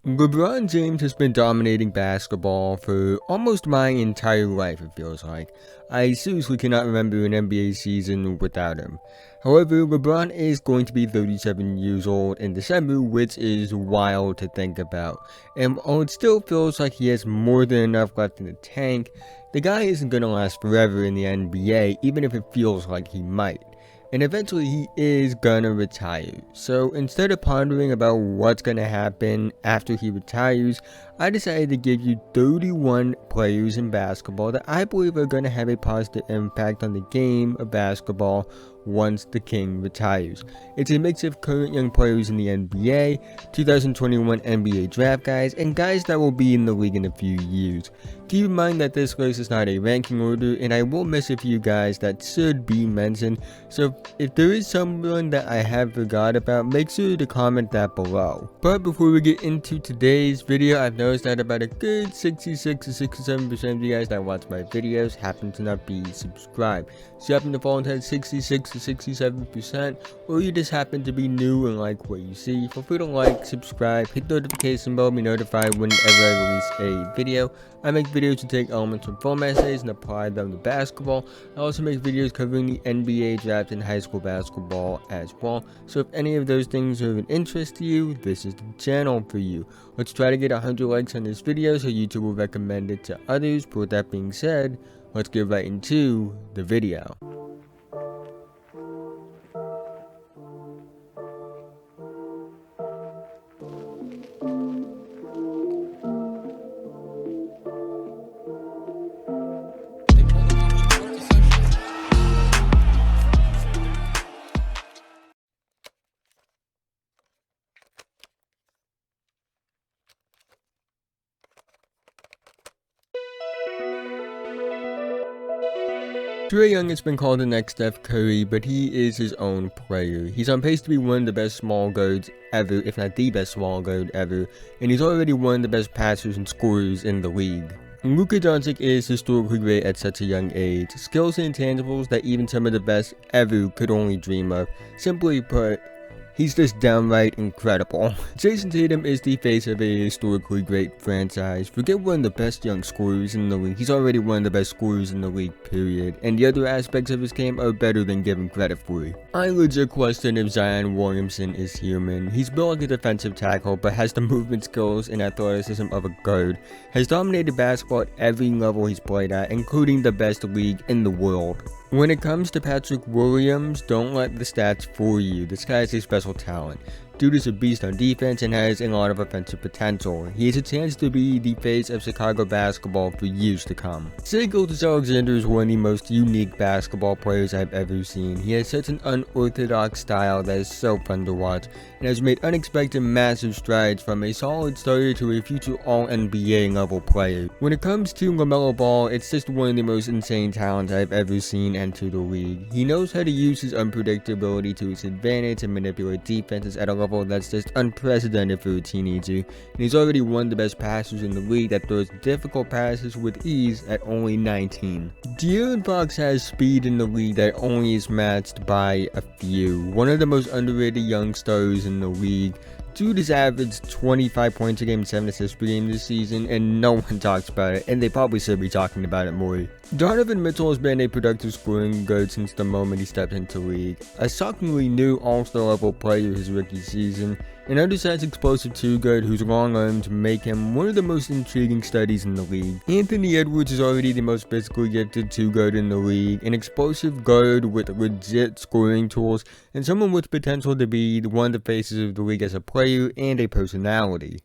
LeBron James has been dominating basketball for almost my entire life, it feels like. I seriously cannot remember an NBA season without him. However, LeBron is going to be 37 years old in December, which is wild to think about. And while it still feels like he has more than enough left in the tank, the guy isn't going to last forever in the NBA, even if it feels like he might. And eventually he is gonna retire. So instead of pondering about what's gonna happen after he retires, I decided to give you 31 players in basketball that I believe are gonna have a positive impact on the game of basketball once the king retires. It's a mix of current young players in the NBA, 2021 NBA draft guys, and guys that will be in the league in a few years. Keep in mind that this list is not a ranking order, and I will miss a few guys that should be mentioned, so if there is someone that I have forgot about, make sure to comment that below. But before we get into today's video, I've noticed that about a good 66 to 67% of you guys that watch my videos happen to not be subscribed. So you happen to fall into that 66 to 67%, or you just happen to be new and like what you see, feel free to like, subscribe, hit the notification bell to be notified whenever I release a video. I make videos to take elements from film essays and apply them to basketball. I also make videos covering the NBA draft and high school basketball as well. So if any of those things are of an interest to you, this is the channel for you. Let's try to get 100 likes on this video so YouTube will recommend it to others. But with that being said, let's get right into the video. Trae Young has been called the next Steph Curry, but he is his own player. He's on pace to be one of the best small guards ever, if not the best small guard ever, and he's already one of the best passers and scorers in the league. Luka Doncic is historically great at such a young age, skills and intangibles that even some of the best ever could only dream of. Simply put, he's just downright incredible. Jason Tatum is the face of a historically great franchise. Forget one of the best young scorers in the league, he's already one of the best scorers in the league, period. And the other aspects of his game are better than given credit for. I legit question if Zion Williamson is human. He's built like a defensive tackle, but has the movement skills and athleticism of a guard. Has dominated basketball at every level he's played at, including the best league in the world. When it comes to Patrick Williams, don't let the stats fool you. This guy is a special talent. Dude is a beast on defense and has a lot of offensive potential. He has a chance to be the face of Chicago basketball for years to come. Shai Gilgeous-Alexander is one of the most unique basketball players I've ever seen. He has such an unorthodox style that is so fun to watch, and has made unexpected massive strides from a solid starter to a future All-NBA level player. When it comes to LaMelo Ball, it's just one of the most insane talents I've ever seen enter the league. He knows how to use his unpredictability to his advantage and manipulate defenses at a level that's just unprecedented for a teenager, and he's already one of the best passers in the league that throws difficult passes with ease at only 19. De'Aaron Fox has speed in the league that only is matched by a few. One of the most underrated young stars in the league. Dude has averaged 25 points a game and 7 assists per game this season, and no one talks about it, and they probably should be talking about it more. Donovan Mitchell has been a productive scoring guard since the moment he stepped into the league. A shockingly new all-star level player his rookie season, an undersized explosive 2-guard whose long arms make him one of the most intriguing studies in the league. Anthony Edwards is already the most physically gifted 2-guard in the league, an explosive guard with legit scoring tools, and someone with potential to be one of the faces of the league as a player and a personality.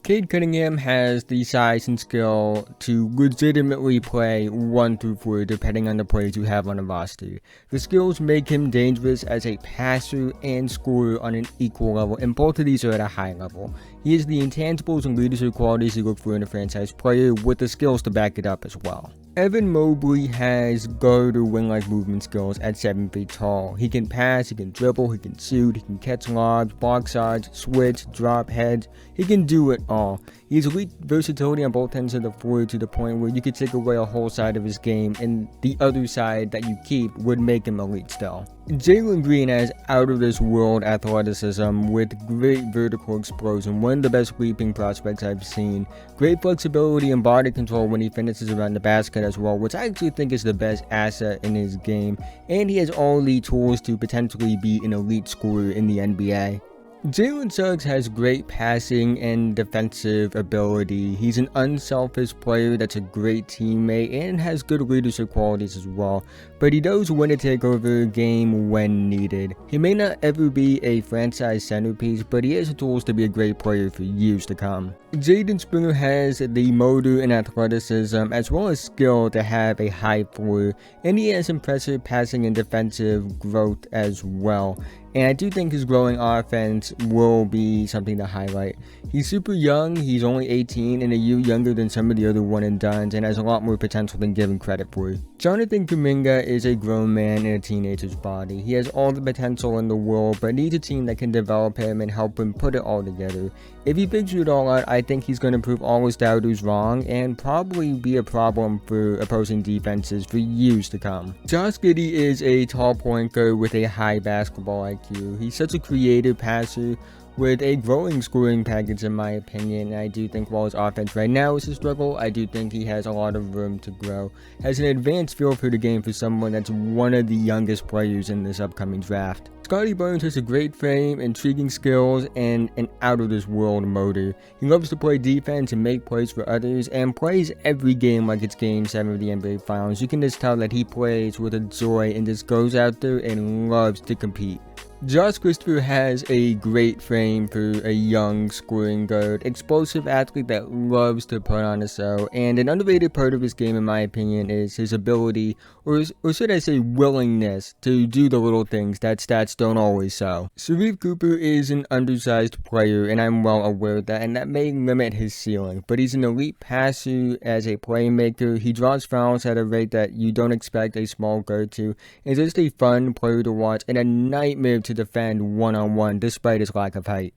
Cade Cunningham has the size and skill to legitimately play 1 through 4 depending on the players you have on the roster. The skills make him dangerous as a passer and scorer on an equal level, and both of these are at a high level. He has the intangibles and leadership qualities you look for in a franchise player, with the skills to back it up as well. Evan Mobley has guard or wing-like movement skills at 7 feet tall. He can pass, he can dribble, he can shoot, he can catch lobs, block shots, switch, drop heads. He can do it all. He has elite versatility on both ends of the floor to the point where you could take away a whole side of his game and the other side that you keep would make him elite still. Jalen Green has out-of-this-world athleticism with great vertical explosion, one of the best leaping prospects I've seen. Great flexibility and body control when he finishes around the basket as well, which I actually think is the best asset in his game, and he has all the tools to potentially be an elite scorer in the NBA. Jalen Suggs has great passing and defensive ability. He's an unselfish player that's a great teammate and has good leadership qualities as well, but he knows when to take over a game when needed. He may not ever be a franchise centerpiece, but he has the tools to be a great player for years to come. Jaden Springer has the motor and athleticism as well as skill to have a high floor, and he has impressive passing and defensive growth as well. And I do think his growing offense will be something to highlight. He's super young, he's only 18 and a year younger than some of the other one and dones, and has a lot more potential than given credit for. Jonathan Kuminga is a grown man in a teenager's body. He has all the potential in the world, but needs a team that can develop him and help him put it all together. If he figures it all out, I think he's going to prove all his doubters wrong and probably be a problem for opposing defenses for years to come. Josh Giddey is a tall point guard with a high basketball IQ. He's such a creative passer with a growing scoring package in my opinion. I do think while his offense right now is a struggle, I do think he has a lot of room to grow. Has an advanced feel for the game for someone that's one of the youngest players in this upcoming draft. Scotty Barnes has a great frame, intriguing skills, and an out-of-this-world motor. He loves to play defense and make plays for others, and plays every game like it's Game 7 of the NBA Finals. You can just tell that he plays with a joy and just goes out there and loves to compete. Josh Christopher has a great frame for a young scoring guard, explosive athlete that loves to put on a show, and an underrated part of his game in my opinion is his ability, or should I say willingness, to do the little things that stats don't always show. Sharif Cooper is an undersized player, and I'm well aware of that, and that may limit his ceiling, but he's an elite passer as a playmaker. He draws fouls at a rate that you don't expect a small guard to, and is just a fun player to watch and a nightmare to defend one-on-one despite his lack of height.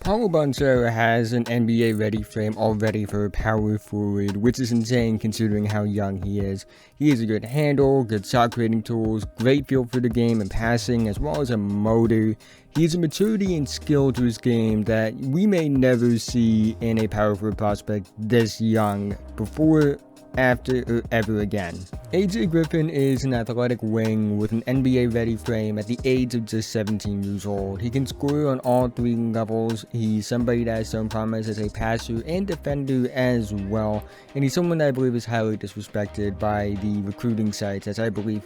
Paulo Banchero has an NBA-ready frame already for a power forward, which is insane considering how young he is. He has a good handle, good shot creating tools, great feel for the game and passing, as well as a motor. He has a maturity and skill to his game that we may never see in a power forward prospect this young before, after, or ever again. AJ Griffin is an athletic wing with an NBA-ready frame at the age of just 17 years old. He can score on all three levels. He's somebody that has shown promise as a passer and defender as well, and he's someone that I believe is highly disrespected by the recruiting sites, as I believe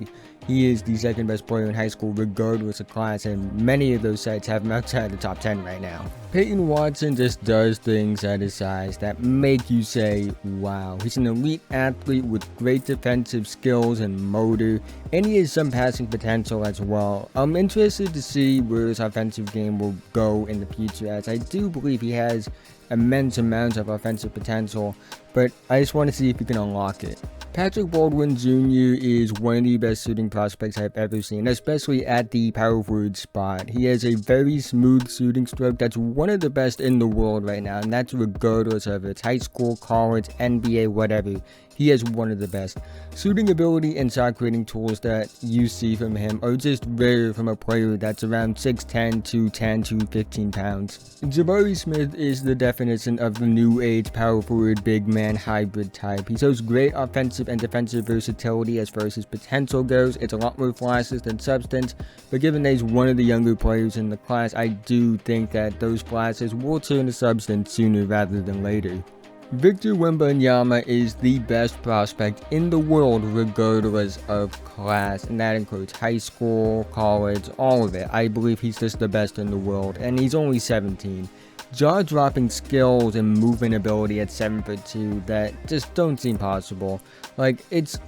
he is the second best player in high school regardless of class, and many of those sites have him outside the top 10 right now. Peyton Watson just does things at his size that make you say, wow. He's an elite athlete with great defensive skills and motor, and he has some passing potential as well. I'm interested to see where his offensive game will go in the future, as I do believe he has immense amounts of offensive potential, but I just want to see if he can unlock it. Patrick Baldwin Jr. is one of the best shooting prospects I've ever seen, especially at the power forward spot. He has a very smooth shooting stroke that's one of the best in the world right now, and that's regardless of it's high school, college, NBA, whatever. He has one of the best. Shooting ability and shot creating tools that you see from him are just rare from a player that's around 6'10", 210, 215 pounds. Jabari Smith is the definition of the new age power forward big man hybrid type. He shows great offensive and defensive versatility as far as his potential goes. It's a lot more flashes than substance, but given that he's one of the younger players in the class, I do think that those flashes will turn to substance sooner rather than later. Victor Wembanyama is the best prospect in the world regardless of class, and that includes high school, college, all of it. I believe he's just the best in the world, and he's only 17. Jaw-dropping skills and movement ability at 7'2" that just don't seem possible. Like, it's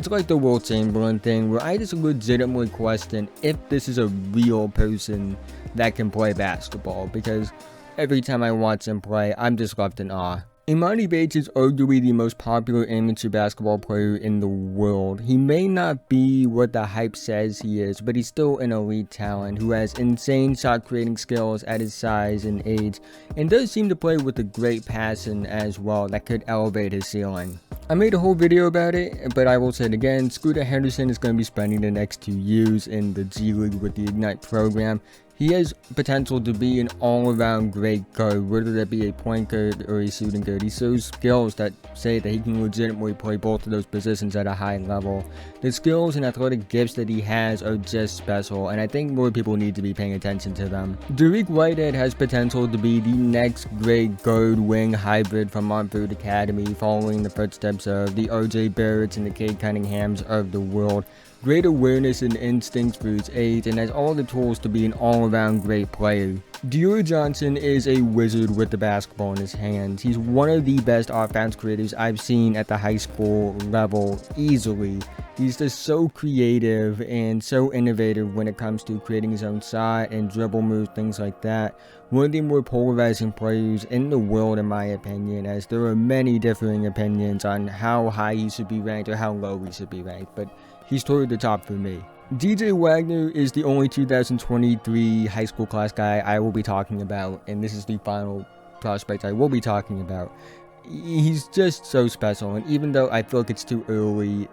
like the Will Chamberlain thing, where I just legitimately question if this is a real person that can play basketball, because every time I watch him play, I'm just left in awe. Imani Bates is arguably the most popular amateur basketball player in the world. He may not be what the hype says he is, but he's still an elite talent who has insane shot creating skills at his size and age, and does seem to play with a great passing as well that could elevate his ceiling. I made a whole video about it, but I will say it again, Scooter Henderson is going to be spending the next 2 years in the G League with the Ignite program. He has potential to be an all-around great guard, whether that be a point guard or a shooting guard. He shows skills that say that he can legitimately play both of those positions at a high level. The skills and athletic gifts that he has are just special, and I think more people need to be paying attention to them. Derek Whitehead has potential to be the next great guard-wing hybrid from Montfort Academy, following the footsteps of the RJ Barretts and the Cade Cunninghams of the world. Great awareness and instincts for his age, and has all the tools to be an all-around great player. Dior Johnson is a wizard with the basketball in his hands. He's one of the best offense creators I've seen at the high school level, easily. He's just so creative and so innovative when it comes to creating his own shot and dribble moves, things like that. One of the more polarizing players in the world, in my opinion, as there are many differing opinions on how high he should be ranked or how low he should be ranked, but he's toward the top for me. DJ Wagner is the only 2023 high school class guy I will be talking about, and this is the final prospect I will be talking about. He's just so special, and even though I feel like it's too early,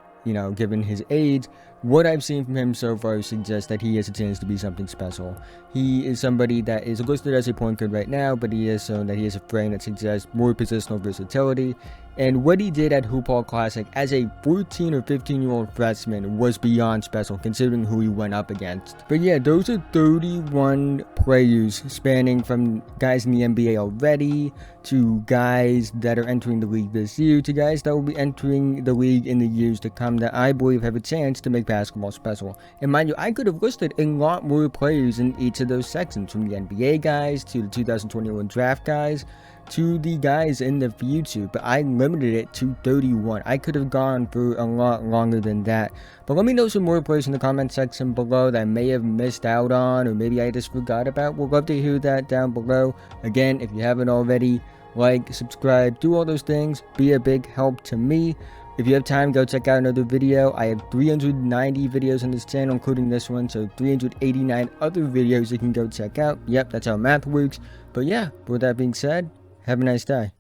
given his age, what I've seen from him so far suggests that he has a chance to be something special. He is somebody that is listed as a point guard right now, but he has shown that he has a frame that suggests more positional versatility. And what he did at Hoop Hall Classic as a 14 or 15-year-old freshman was beyond special, considering who he went up against. But yeah, those are 31 players spanning from guys in the NBA already, to guys that are entering the league this year, to guys that will be entering the league in the years to come that I believe have a chance to make basketball special. And mind you, I could have listed a lot more players in each of those sections, from the NBA guys to the 2021 draft guys, to the guys in the future, but I limited it to 31. I could have gone for a lot longer than that, but let me know some more players in the comment section below that I may have missed out on, or maybe I just forgot about. We'd love to hear that down below. Again, if you haven't already, like, subscribe, do all those things, be a big help to me. If you have time, go check out another video. I have 390 videos on this channel, including this one, so 389 other videos you can go check out. Yep, that's how math works. But yeah, with that being said, have a nice day.